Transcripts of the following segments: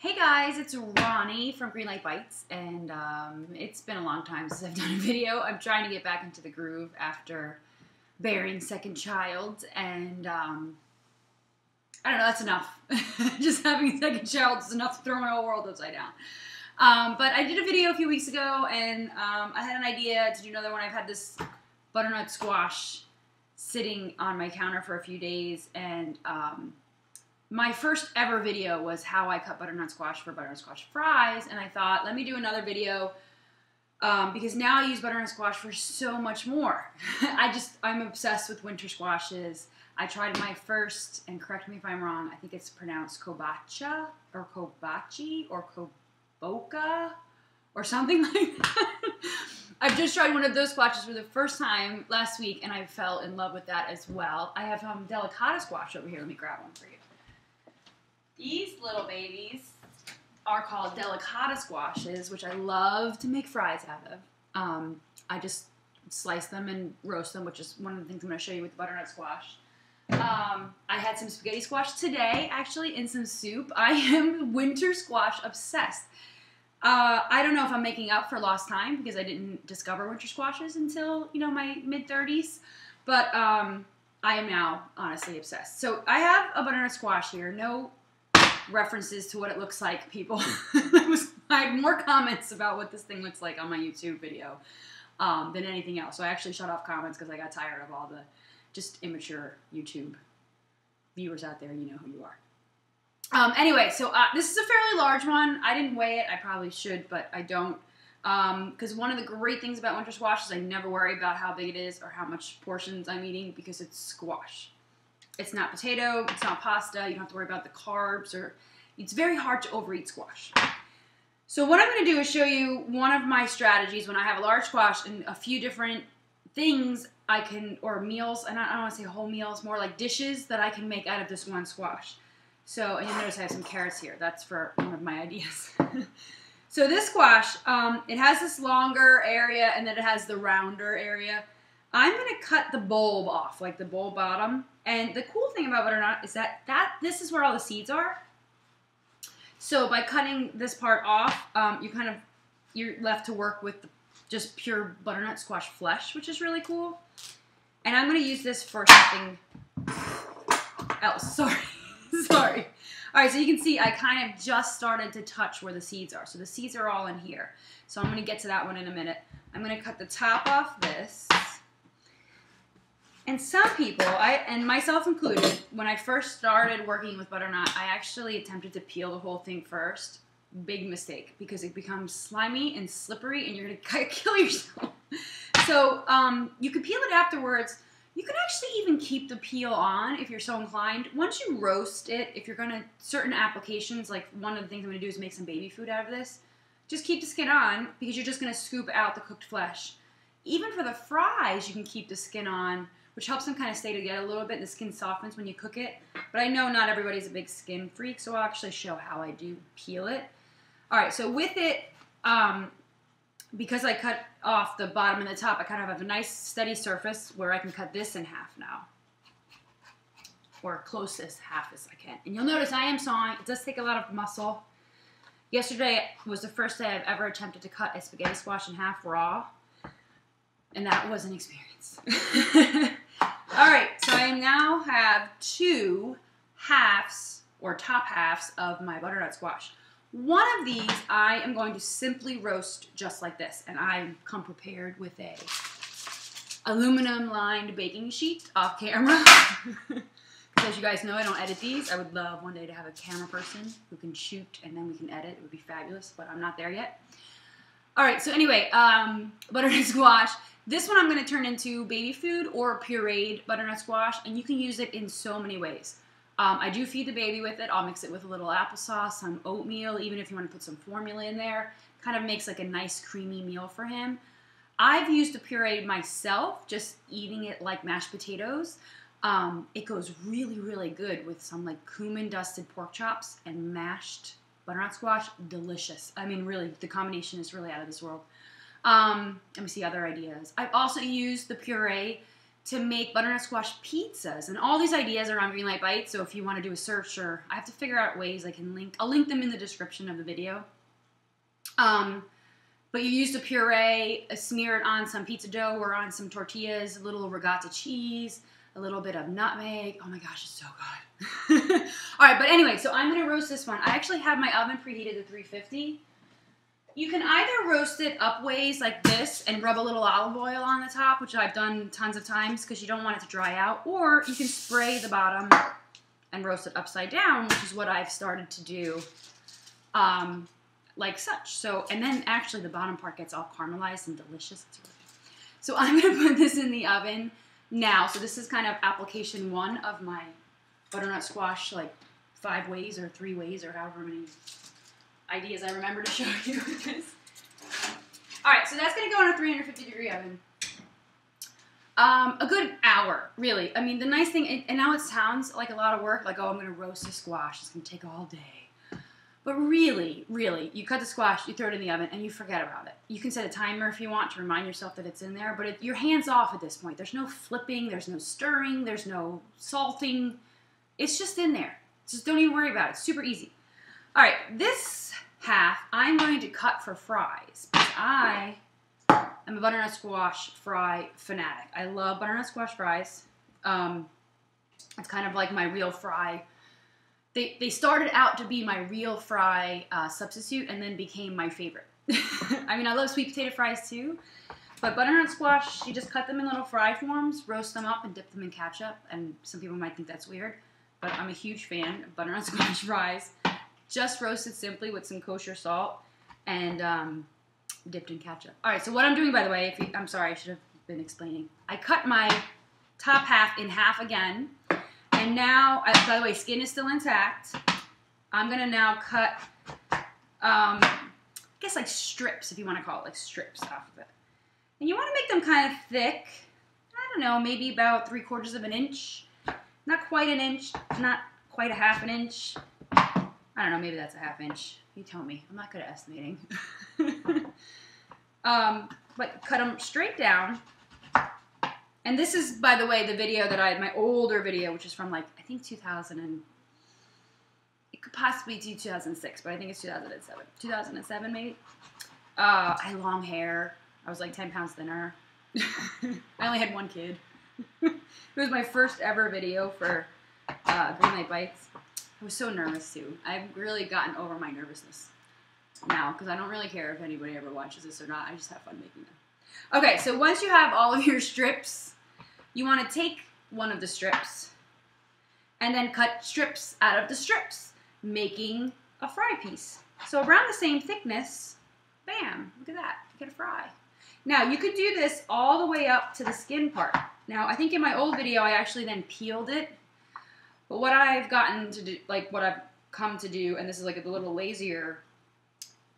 Hey guys, it's Ronnie from Greenlight Bites, and it's been a long time since I've done a video. I'm trying to get back into the groove after bearing second child, and I don't know, that's enough. Just having a second child is enough to throw my whole world upside down. But I did a video a few weeks ago, and I had an idea to do another one. I've had this butternut squash sitting on my counter for a few days, and my first ever video was how I cut butternut squash for butternut squash fries, and I thought, let me do another video because now I use butternut squash for so much more. I'm obsessed with winter squashes. I tried my first, and correct me if I'm wrong, I think it's pronounced kobacha, or kobachi, or koboka, or something like that. I've just tried one of those squashes for the first time last week, and I fell in love with that as well. I have delicata squash over here. Let me grab one for you. These little babies are called delicata squashes, which I love to make fries out of. I just slice them and roast them, which is one of the things I'm going to show you with the butternut squash. I had some spaghetti squash today, actually, in some soup. I am winter squash obsessed. I don't know if I'm making up for lost time because I didn't discover winter squashes until, my mid-30s. But I am now, honestly, obsessed. So I have a butternut squash here. No references to what it looks like, people. I had more comments about what this thing looks like on my YouTube video than anything else. So I actually shut off comments because I got tired of all the just immature YouTube viewers out there. You know who you are. Anyway, so this is a fairly large one. I didn't weigh it. I probably should, but I don't. Because one of the great things about winter squash is I never worry about how big it is or how much portions I'm eating because it's squash. It's not potato, it's not pasta, you don't have to worry about the carbs, or it's very hard to overeat squash. So what I'm going to do is show you one of my strategies when I have a large squash and a few different things I can, or meals, and I don't want to say whole meals, more like dishes that I can make out of this one squash. So, and you'll notice I have some carrots here. That's for one of my ideas. So this squash, it has this longer area and then it has the rounder area. I'm going to cut the bulb off, like the bulb bottom. And the cool thing about butternut is that this is where all the seeds are. So by cutting this part off, you're left to work with just pure butternut squash flesh, which is really cool. And I'm going to use this for something else. Sorry. Sorry. All right, so you can see I kind of just started to touch where the seeds are. So the seeds are all in here. So I'm going to get to that one in a minute. I'm going to cut the top off this. And some people, and myself included, when I first started working with butternut, I actually attempted to peel the whole thing first. Big mistake, because it becomes slimy and slippery, and you're going to kill yourself. So you can peel it afterwards. You can actually even keep the peel on if you're so inclined. Once you roast it, if you're going to, certain applications, like one of the things I'm going to do is make some baby food out of this, just keep the skin on, because you're just going to scoop out the cooked flesh. Even for the fries, you can keep the skin on, which helps them kind of stay together a little bit. The skin softens when you cook it. But I know not everybody's a big skin freak, so I'll actually show how I do peel it. All right, so with it, because I cut off the bottom and the top, I kind of have a nice steady surface where I can cut this in half now. Or closest half as I can. And you'll notice I am sawing. It does take a lot of muscle. Yesterday was the first day I've ever attempted to cut a spaghetti squash in half raw. And that was an experience. All right, so I now have two halves, or top halves, of my butternut squash. One of these I am going to simply roast just like this, and I come prepared with a aluminum-lined baking sheet off camera. As you guys know, I don't edit these. I would love one day to have a camera person who can shoot, and then we can edit. It would be fabulous, but I'm not there yet. All right, so anyway, butternut squash. This one I'm going to turn into baby food or pureed butternut squash, and you can use it in so many ways. I do feed the baby with it. I'll mix it with a little applesauce, some oatmeal, even if you want to put some formula in there. Kind of makes like a nice creamy meal for him. I've used the puree myself, just eating it like mashed potatoes. It goes really, really good with some like cumin-dusted pork chops and mashed butternut squash. Delicious. I mean, really, the combination is really out of this world. Let me see other ideas. I've also used the puree to make butternut squash pizzas, and all these ideas are on Greenlight Bites. So if you want to do a search, or I have to figure out ways I can link. I'll link them in the description of the video. But you use the puree, smear it on some pizza dough or on some tortillas, a little regatta cheese, a little bit of nutmeg. Oh my gosh, it's so good. All right, but anyway, so I'm gonna roast this one. I actually have my oven preheated to 350. You can either roast it up ways like this and rub a little olive oil on the top, which I've done tons of times because you don't want it to dry out, or you can spray the bottom and roast it upside down, which is what I've started to do. Like such. So, and then actually the bottom part gets all caramelized and delicious. It's really good. So I'm going to put this in the oven now. So this is kind of application 1 of my butternut squash, like 5 ways or 3 ways or however many ideas I remember to show you with this. All right, so that's going to go in a 350-degree oven. A good hour, really. I mean, the nice thing, and now it sounds like a lot of work, like, oh, I'm going to roast a squash. It's going to take all day. But really, really, you cut the squash, you throw it in the oven, and you forget about it. You can set a timer if you want to remind yourself that it's in there, but your hand's off at this point. There's no flipping, there's no stirring, there's no salting. It's just in there. Just don't even worry about it. It's super easy. All right, this half I'm going to cut for fries, because I am a butternut squash fry fanatic. I love butternut squash fries. It's kind of like my real fry. They started out to be my real fry substitute and then became my favorite. I mean, I love sweet potato fries too, but butternut squash, you just cut them in little fry forms, roast them up, and dip them in ketchup. And some people might think that's weird, but I'm a huge fan of butternut squash fries. Just roasted simply with some kosher salt and dipped in ketchup. All right, so what I'm doing, by the way, I'm sorry, I should have been explaining. I cut my top half in half again. And now, by the way, skin is still intact. I'm going to now cut, I guess like strips, if you want to call it, like strips off of it. And you want to make them kind of thick. I don't know, maybe about 3/4 of an inch. Not quite an inch, not quite a half an inch. I don't know, maybe that's a half inch. You tell me. I'm not good at estimating. But cut them straight down. And this is, by the way, the video that my older video, which is from like, I think 2000 and, it could possibly be 2006, but I think it's 2007. 2007 maybe. I had long hair. I was like 10 pounds thinner. I only had 1 kid. It was my first ever video for Greenlight Bites. I was so nervous too. I've really gotten over my nervousness now because I don't really care if anybody ever watches this or not. I just have fun making them. Okay, so once you have all of your strips, you want to take one of the strips and then cut strips out of the strips, making a fry piece. So around the same thickness, bam, look at that, you get a fry. Now, you could do this all the way up to the skin part. Now, I think in my old video, I actually then peeled it. But what I've gotten to do, like what I've come to do, and this is like a little lazier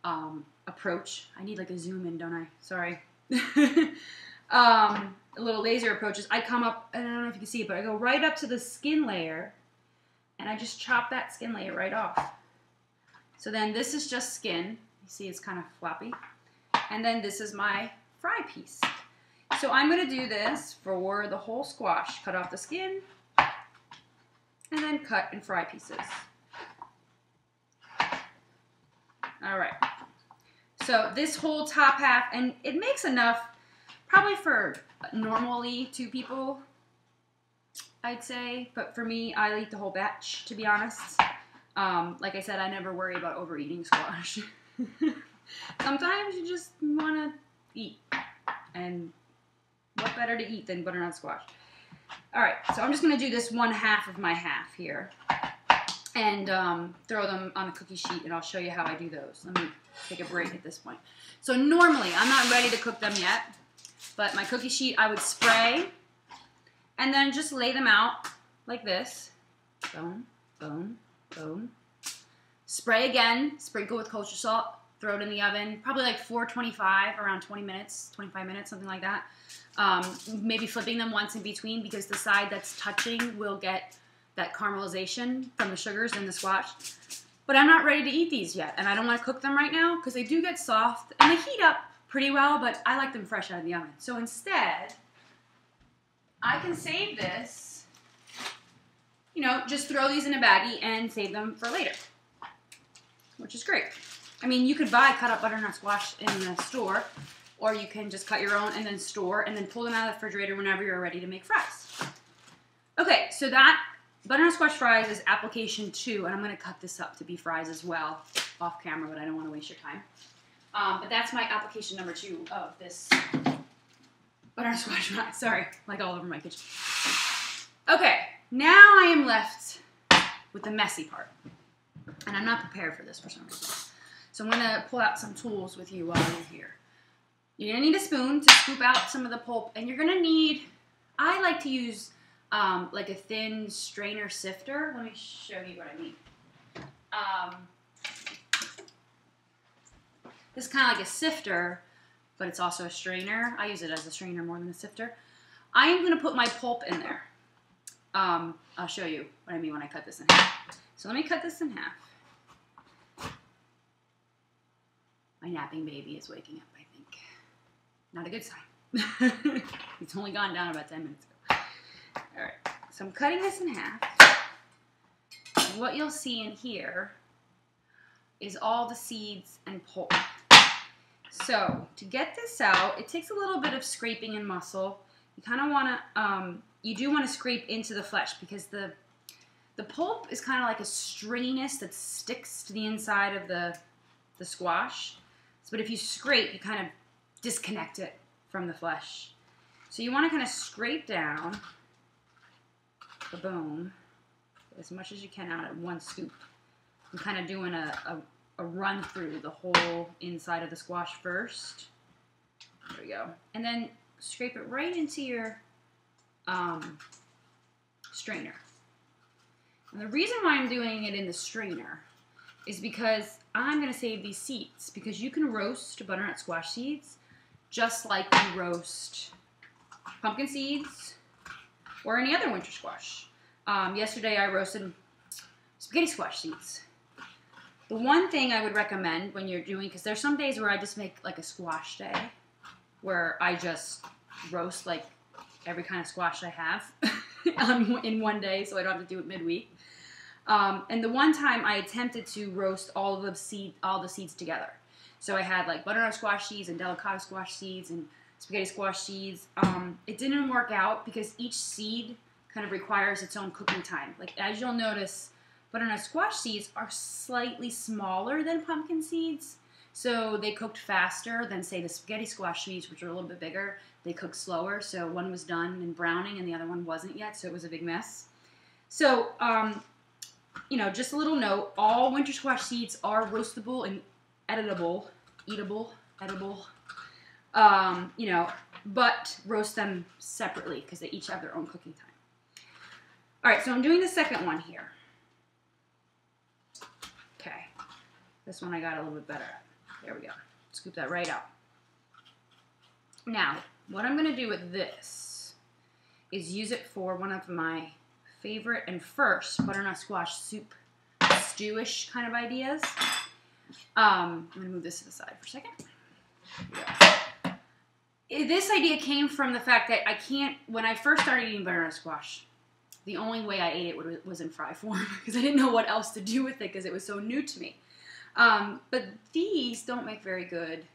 approach. I need like a zoom in, don't I? Sorry. A little laser approach is I come up, I don't know if you can see it, but I go right up to the skin layer and I just chop that skin layer right off. So then this is just skin. You see it's kind of floppy. And then this is my fry piece. So I'm going to do this for the whole squash. Cut off the skin and then cut in fry pieces. All right. So this whole top half, and it makes enough probably for normally 2 people, I'd say. But for me, I'll eat the whole batch, to be honest. Like I said, I never worry about overeating squash. Sometimes you just want to eat. And what better to eat than butternut squash? All right, so I'm just going to do this 1/2 of my half here. And throw them on a cookie sheet, and I'll show you how I do those. Let me take a break at this point. So normally, I'm not ready to cook them yet. But my cookie sheet, I would spray and then just lay them out like this. Boom, boom, boom. Spray again, sprinkle with kosher salt, throw it in the oven, probably like 425, around 20 minutes, 25 minutes, something like that. Maybe flipping them once in between because the side that's touching will get that caramelization from the sugars in the squash. But I'm not ready to eat these yet, and I don't want to cook them right now because they do get soft and they heat up pretty well, but I like them fresh out of the oven. So instead, I can save this, you know, just throw these in a baggie and save them for later, which is great. I mean, you could buy cut up butternut squash in the store, or you can just cut your own and then store and then pull them out of the refrigerator whenever you're ready to make fries. Okay, so that butternut squash fries is application 2, and I'm going to cut this up to be fries as well off camera, but I don't want to waste your time. But that's my application number 2 of this butternut squash fries. Sorry, like all over my kitchen. Okay, now I am left with the messy part, and I'm not prepared for this for some reason. So I'm going to pull out some tools with you while you're here. You're going to need a spoon to scoop out some of the pulp, and you're going to need, I like to use like a thin strainer sifter. Let me show you what I mean. This is kind of like a sifter, but it's also a strainer. I use it as a strainer more than a sifter. I am going to put my pulp in there. I'll show you what I mean when I cut this in half. So let me cut this in half. My napping baby is waking up, I think. Not a good sign. It's only gone down about 10 minutes ago. All right, so I'm cutting this in half. And what you'll see in here is all the seeds and pulp. So to get this out, it takes a little bit of scraping and muscle. You kind of want to, you do want to scrape into the flesh because the pulp is kind of like a stringiness that sticks to the inside of the squash. But if you scrape, you kind of disconnect it from the flesh. So you want to kind of scrape down the bone as much as you can out of one scoop. I'm kind of doing a run through the whole inside of the squash first. There we go. And then scrape it right into your strainer. And the reason why I'm doing it in the strainer is because I'm going to save these seeds, because you can roast butternut squash seeds just like you roast pumpkin seeds or any other winter squash. Yesterday I roasted spaghetti squash seeds. The one thing I would recommend when you're doing, because there's some days where I just make like a squash day, where I just roast like every kind of squash I have in one day, so I don't have to do it midweek. And the one time I attempted to roast all the seeds together. So I had like butternut squash seeds and delicata squash seeds and spaghetti squash seeds. It didn't work out because each seed kind of requires its own cooking time. Like as you'll notice, butternut squash seeds are slightly smaller than pumpkin seeds. So they cooked faster than say the spaghetti squash seeds, which are a little bit bigger. They cooked slower. So one was done in browning and the other one wasn't yet. So it was a big mess. So, you know, just a little note, all winter squash seeds are roastable and eatable, you know, but roast them separately because they each have their own cooking time. All right, so I'm doing the second one here. Okay, this one I got a little bit better. There we go. Scoop that right out. Now, what I'm going to do with this is use it for one of my favorite and first butternut squash soup stewish kind of ideas. I'm going to move this to the side for a second. This idea came from the fact that when I first started eating butternut squash, the only way I ate it was in fry form because I didn't know what else to do with it because it was so new to me. But these don't make very good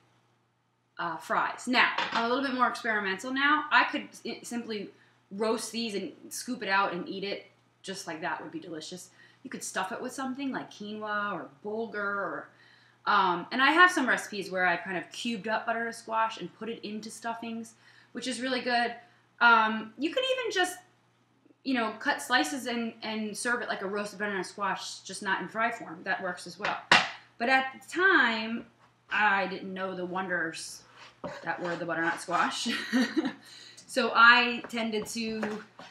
fries. Now, I'm a little bit more experimental now. I could simply roast these and scoop it out and eat it just like that. Would be delicious. You could stuff it with something like quinoa or bulgur or and I have some recipes where I kind of cubed up butternut squash and put it into stuffings, which is really good. You could even just, you know, cut slices and serve it like a roasted butternut squash, just not in fry form. That works as well. But at the time, I didn't know the wonders that were the butternut squash. So I tended to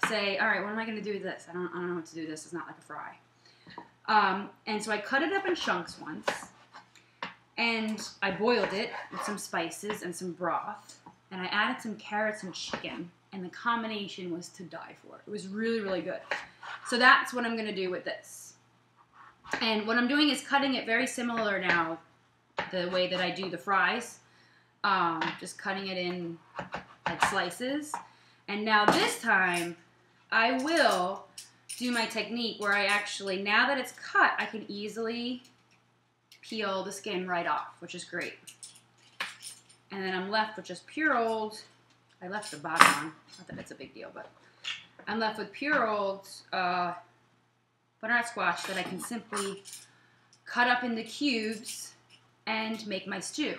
say, all right, what am I going to do with this? I don't know what to do with this. It's not like a fry. And so I cut it up in chunks once. And I boiled it with some spices and some broth. And I added some carrots and chicken. And the combination was to die for. It was really, really good. So that's what I'm going to do with this. And what I'm doing is cutting it very similar now, the way that I do the fries. Just cutting it in like slices. And now this time, I will do my technique where I actually, now that it's cut, I can easily peel the skin right off, which is great. And then I'm left with just pure old, I left the bottom on, not that it's a big deal, but I'm left with pure old butternut squash that I can simply cut up into cubes and make my stew.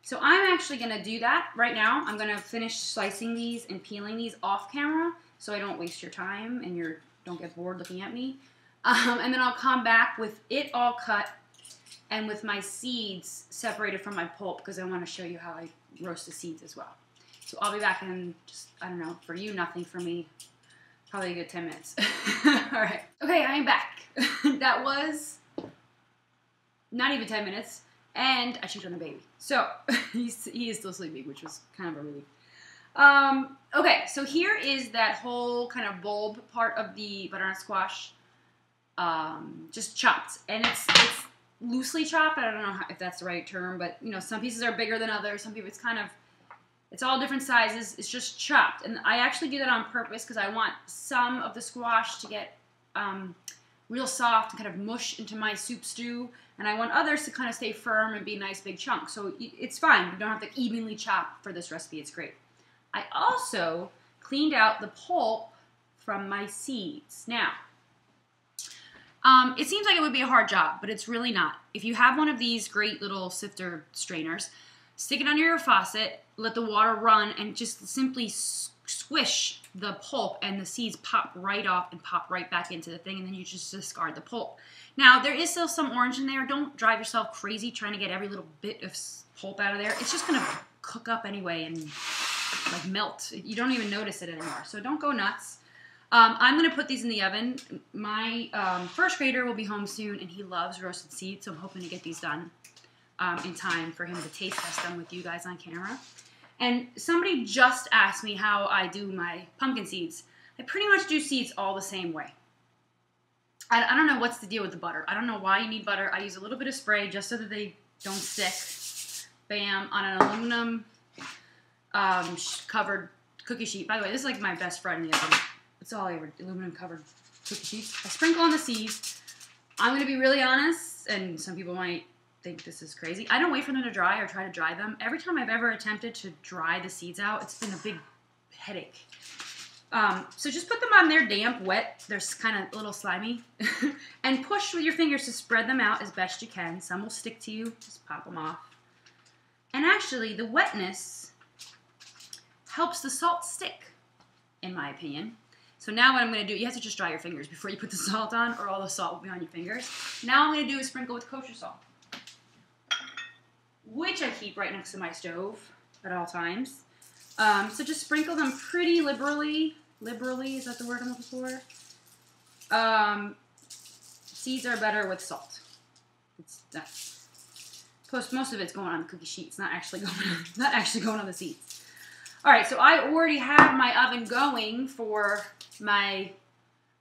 So I'm actually going to do that right now. I'm going to finish slicing these and peeling these off camera so I don't waste your time and you don't get bored looking at me. And then I'll come back with it all cut and with my seeds separated from my pulp because I want to show you how I roast the seeds as well. So I'll be back in just, I don't know, for you, nothing for me. Probably a good 10 minutes. All right. Okay, I am back. That was not even 10 minutes. And I chewed on the baby. So he is still sleeping, which was kind of a relief. Okay, so here is that whole kind of bulb part of the butternut squash just chopped. And it's loosely chopped. I don't know if that's the right term, but you know, some pieces are bigger than others. Some people, it's all different sizes. It's just chopped. And I actually do that on purpose because I want some of the squash to get real soft and kind of mush into my soup stew. And I want others to kind of stay firm and be nice big chunks. So it's fine. You don't have to evenly chop for this recipe. It's great. I also cleaned out the pulp from my seeds. Now, it seems like it would be a hard job, but it's really not. If you have one of these great little sifter strainers, stick it under your faucet, let the water run, and just simply squish the pulp, and the seeds pop right off and pop right back into the thing, and then you just discard the pulp. Now, there is still some orange in there. Don't drive yourself crazy trying to get every little bit of pulp out of there. It's just going to cook up anyway and like melt. You don't even notice it anymore, so don't go nuts. I'm going to put these in the oven. My first grader will be home soon, and he loves roasted seeds, so I'm hoping to get these done in time for him to taste test them with you guys on camera. And somebody just asked me how I do my pumpkin seeds. I pretty much do seeds all the same way. I don't know what's the deal with the butter. I don't know why you need butter. I use a little bit of spray just so that they don't stick. Bam, on an aluminum covered cookie sheet. By the way, this is like my best friend in the oven. It's all over aluminum covered cookie sheets. I sprinkle on the seeds. I'm going to be really honest, and some people might think this is crazy. I don't wait for them to dry or try to dry them. Every time I've ever attempted to dry the seeds out, it's been a big headache. So just put them on there damp, wet. They're kind of a little slimy. And push with your fingers to spread them out as best you can. Some will stick to you. Just pop them off. And actually, the wetness helps the salt stick, in my opinion. So now what I'm going to do, you have to just dry your fingers before you put the salt on, or all the salt will be on your fingers. Now I'm going to do is sprinkle with kosher salt, which I keep right next to my stove at all times. So just sprinkle them pretty liberally. Liberally, is that the word I'm looking for? Seeds are better with salt. Plus, most of it's going on the cookie sheet. It's not actually going on the seeds. All right, so I already have my oven going for my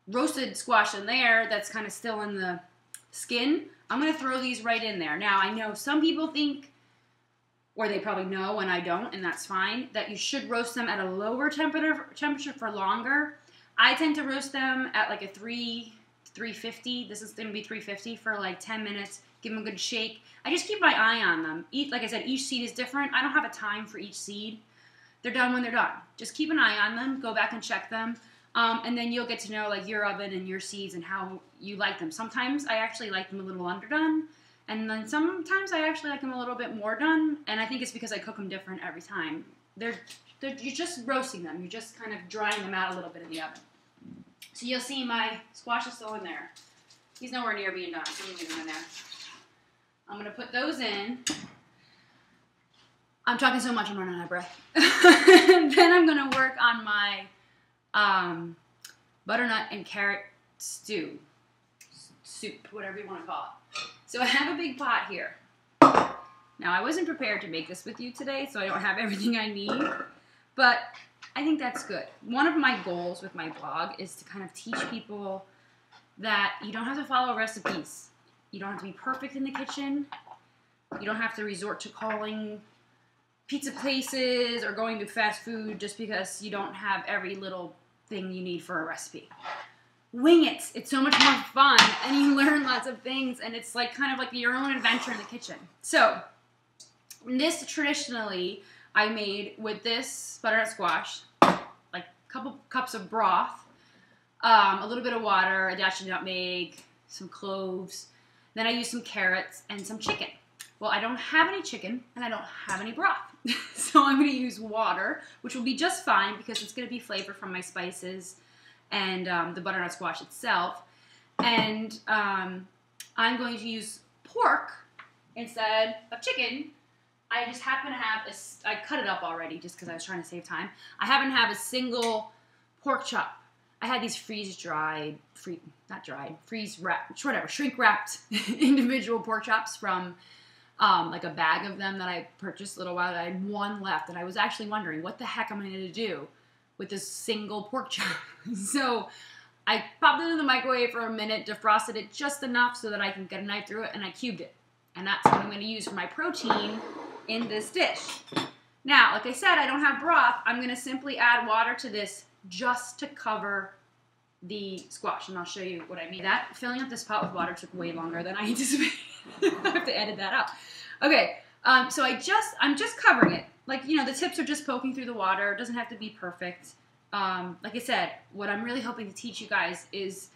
roasted squash in there that's kind of still in the skin. I'm going to throw these right in there. Now, I know some people think, or they probably know and I don't, and that's fine, that you should roast them at a lower temperature for longer. I tend to roast them at like a 350. This is going to be 350 for like 10 minutes. Give them a good shake. I just keep my eye on them. Like I said, each seed is different. I don't have a time for each seed. They're done when they're done. Just keep an eye on them. Go back and check them. And then you'll get to know like your oven and your seeds and how you like them. Sometimes I actually like them a little underdone. And then sometimes I actually like them a little bit more done. And I think it's because I cook them different every time. You're just roasting them. You're just kind of drying them out a little bit in the oven. So you'll see my squash is still in there. He's nowhere near being done. So I'm going to leave him in there. I'm going to put those in. I'm talking so much I'm running out of breath. Then I'm going to work on my butternut and carrot stew. Soup, whatever you want to call it. So I have a big pot here. Now, I wasn't prepared to make this with you today, so I don't have everything I need. But I think that's good. One of my goals with my blog is to kind of teach people that you don't have to follow recipes. You don't have to be perfect in the kitchen. You don't have to resort to calling pizza places or going to fast food just because you don't have every little thing you need for a recipe. Wing it. It's so much more fun, and you learn lots of things, and it's like kind of like your own adventure in the kitchen. So this traditionally I made with this butternut squash, like a couple cups of broth, a little bit of water, a dash of nutmeg, some cloves. Then I used some carrots and some chicken. Well, I don't have any chicken and I don't have any broth. So I'm going to use water, which will be just fine because it's going to be flavor from my spices and the butternut squash itself. And I'm going to use pork instead of chicken. I just happen to have I cut it up already just because I was trying to save time. I happen to have a single pork chop. I had these shrink-wrapped individual pork chops from like a bag of them that I purchased a little while ago. I had one left, and I was actually wondering what the heck I'm going to do with this single pork chop. So I popped it in the microwave for a minute, defrosted it just enough so that I can get a knife through it, and I cubed it. And that's what I'm going to use for my protein in this dish. Now, like I said, I don't have broth. I'm going to simply add water to this just to cover the squash, and I'll show you what I mean. That filling up this pot with water took way longer than I anticipated. I have to edit that out. Okay, so I'm just covering it. Like, you know, the tips are just poking through the water. It doesn't have to be perfect. Like I said, what I'm really hoping to teach you guys is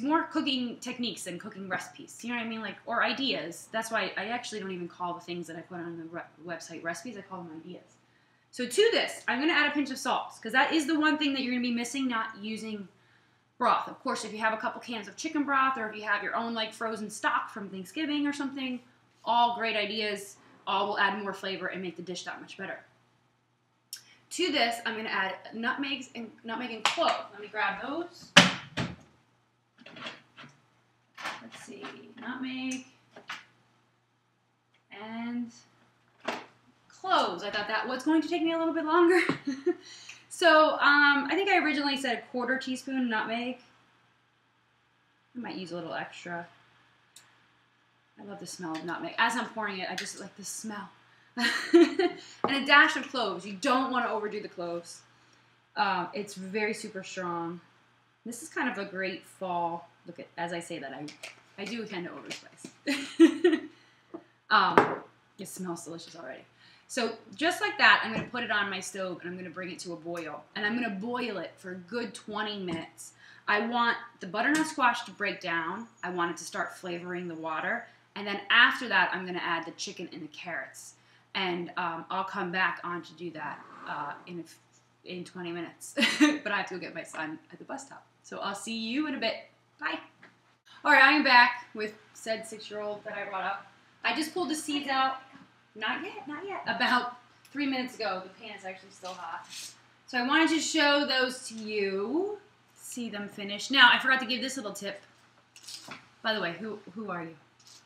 more cooking techniques than cooking recipes. You know what I mean? Like, or ideas. That's why I actually don't even call the things that I put on the website recipes. I call them ideas. So to this, I'm going to add a pinch of salt, because that is the one thing that you're going to be missing, not using broth. Of course, if you have a couple cans of chicken broth, or if you have your own like frozen stock from Thanksgiving or something, all great ideas. All will add more flavor and make the dish that much better. To this, I'm going to add nutmeg and cloves. Let me grab those. Let's see, nutmeg and cloves. I thought that was going to take me a little bit longer. So I think I originally said a 1/4 teaspoon nutmeg. I might use a little extra. I love the smell of nutmeg. As I'm pouring it, I just like the smell. And a dash of cloves. You don't want to overdo the cloves. It's very super strong. This is kind of a great fall. Look at, as I say that, I do tend to overspice. It smells delicious already. So just like that, I'm going to put it on my stove and I'm going to bring it to a boil. And I'm going to boil it for a good 20 minutes. I want the butternut squash to break down. I want it to start flavoring the water. And then after that, I'm going to add the chicken and the carrots. And I'll come back on to do that in 20 minutes. But I have to go get my son at the bus stop. So I'll see you in a bit. Bye. All right, I am back with said 6-year-old that I brought up. I just pulled the seeds out. Not yet, not yet. About 3 minutes ago. The pan is actually still hot. So I wanted to show those to you. See them finish. Now, I forgot to give this little tip. By the way, who are you?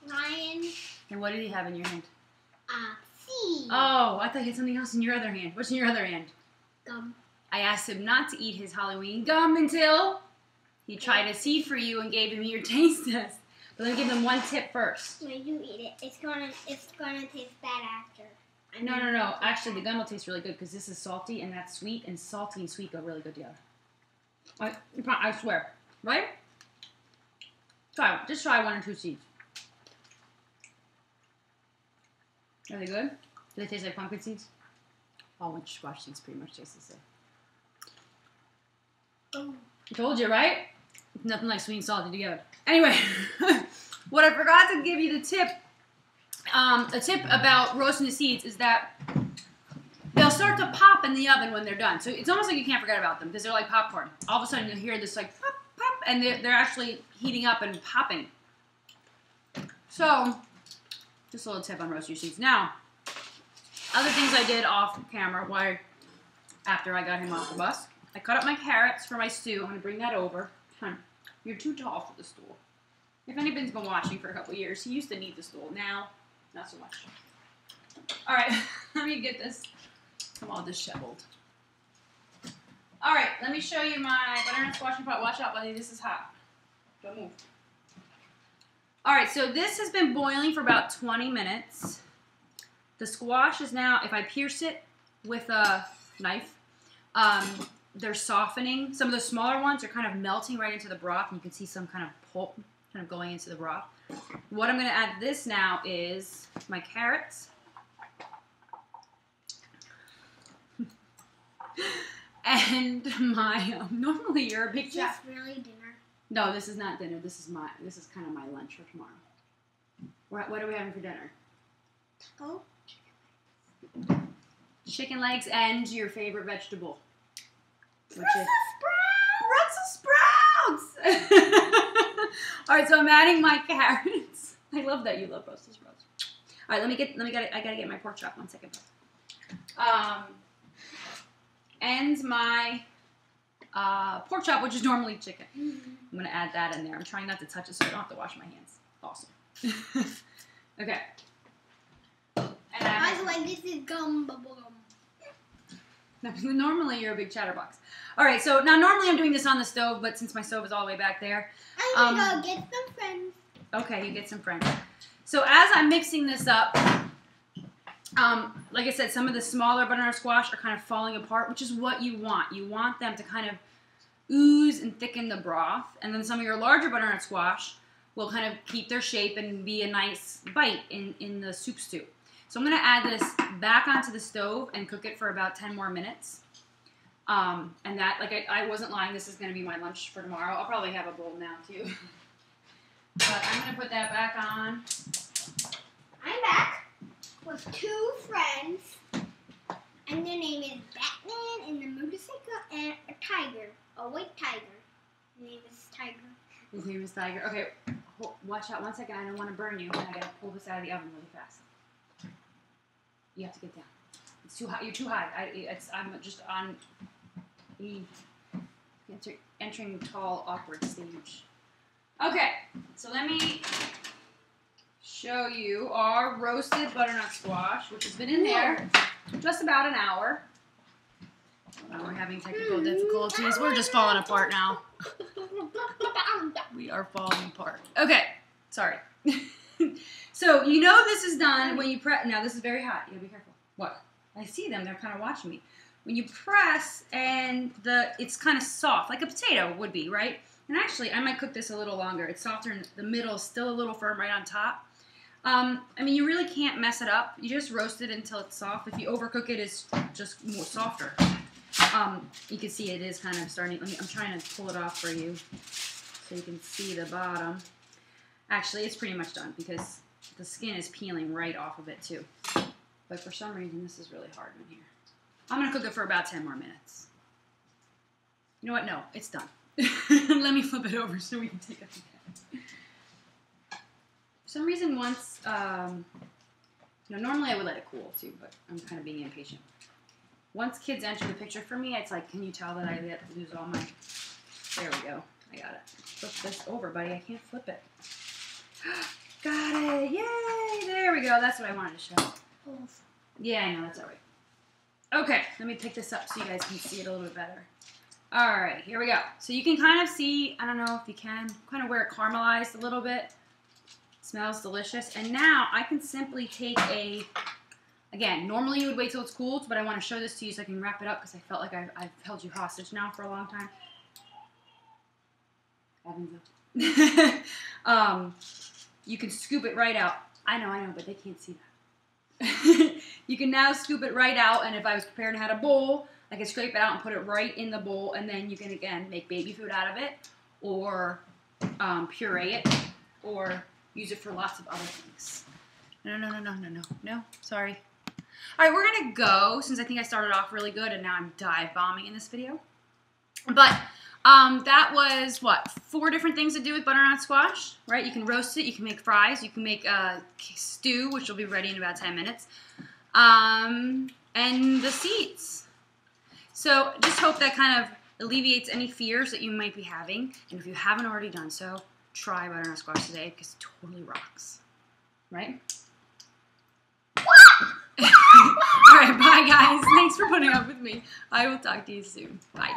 Ryan. And what did he have in your hand? Seed. Oh, I thought you had something else in your other hand. What's in your other hand? Gum. I asked him not to eat his Halloween gum until he tried a seed for you and gave him your taste test. But let me give him one tip first. No, you eat it. It's gonna taste bad after. No. Actually, the gum will taste really good because this is salty and that's sweet, and salty and sweet go really good together. I swear. Right? Just try 1 or 2 seeds. Are they good? Do they taste like pumpkin seeds? All winter squash seeds pretty much taste the same. Oh. I told you, right? Nothing like sweet and salty together. Anyway, what I forgot to give you the tip, a tip about roasting the seeds is that they'll start to pop in the oven when they're done. So it's almost like you can't forget about them because they're like popcorn. All of a sudden you'll hear this like pop, pop, and they're actually heating up and popping. So, just a little tip on roasting your seeds. Now, other things I did off camera after I got him off the bus. I cut up my carrots for my stew. I'm going to bring that over. You're too tall for the stool. If anybody's been watching for a couple years, he used to need the stool. Now, not so much. All right, let me get this. I'm all disheveled. All right, let me show you my butternut squash pot. Watch out, buddy. This is hot. Don't move. All right, so this has been boiling for about 20 minutes. The squash is now, if I pierce it with a knife, they're softening. Some of the smaller ones are kind of melting right into the broth, and you can see some kind of pulp kind of going into the broth. What I'm going to add to this now is my carrots. And my, normally you're a big chef. Is this really dinner? No, this is not dinner. This is kind of my lunch for tomorrow. What are we having for dinner? Taco. Chicken legs and your favorite vegetable. Which Brussels Brussels sprouts! All right, so I'm adding my carrots. I love that you love Brussels sprouts. All right, I gotta get my pork chop. 1 second. And my pork chop, which is normally chicken. I'm gonna add that in there. I'm trying not to touch it so I don't have to wash my hands. Awesome. Okay. And By the way, this is gum bubble gum. Normally you're a big chatterbox. All right, so now normally I'm doing this on the stove, but since my stove is all the way back there. I'm gonna go get some friends. Okay, you get some friends. So as I'm mixing this up, like I said, some of the smaller butternut squash are kind of falling apart, which is what you want. You want them to kind of ooze and thicken the broth, and then some of your larger butternut squash will kind of keep their shape and be a nice bite in the soup stew. So I'm going to add this back onto the stove and cook it for about 10 more minutes. And that, like I wasn't lying, this is going to be my lunch for tomorrow. I'll probably have a bowl now too. But I'm going to put that back on. I'm back with 2 friends. And their name is Batman and the motorcycle and a tiger. A white tiger. His name is Tiger. His name is Tiger. Okay, watch out 1 second. I don't want to burn you. And I got to pull this out of the oven really fast. You have to get down. It's too high. You're too high. I'm just on entering tall, awkward stage. Okay, so let me show you our roasted butternut squash, which has been in there just about an hour. We're having technical difficulties. We're just falling apart now. We are falling apart. Okay, sorry. So you know this is done when you press. Now this is very hot. You gotta be careful. What? I see them. They're kind of watching me. When you press and it's kind of soft, like a potato would be, right? And actually, I might cook this a little longer. It's softer in the middle, still a little firm right on top. I mean, you really can't mess it up. You just roast it until it's soft. If you overcook it, it's just more softer. You can see it is kind of starting. I'm trying to pull it off for you so you can see the bottom. Actually, it's pretty much done because the skin is peeling right off of it too. But for some reason, this is really hard in here. I'm going to cook it for about 10 more minutes. You know what? No, it's done. Let me flip it over so we can take a look at it. For some reason, once, normally I would let it cool too, but I'm kind of being impatient. Once kids enter the picture for me, it's like, can you tell that I lose all my... There we go. I got it. Flip this over, buddy. I can't flip it. Got it. Yay. There we go. That's what I wanted to show. Yeah, I know. That's all right. Okay. Let me pick this up so you guys can see it a little bit better. All right. Here we go. So you can kind of see, I don't know if you can, kind of where it caramelized a little bit. It smells delicious. And now I can simply take again, normally you would wait till it's cooled, but I want to show this to you so I can wrap it up because I felt like I've held you hostage now for a long time. You can scoop it right out. I know, but they can't see that. You can now scoop it right out, and if I was prepared and had a bowl, I can scrape it out and put it right in the bowl, and then you can, again, make baby food out of it, or puree it, or use it for lots of other things. No, sorry. All right, we're going to go, since I think I started off really good, and now I'm dive bombing in this video. But that was, 4 different things to do with butternut squash, right? You can roast it, you can make fries, you can make a stew, which will be ready in about 10 minutes, and the seeds. So just hope that kind of alleviates any fears that you might be having, and if you haven't already done so, try butternut squash today, because it totally rocks, right? All right, bye guys. Thanks for putting up with me. I will talk to you soon. Bye.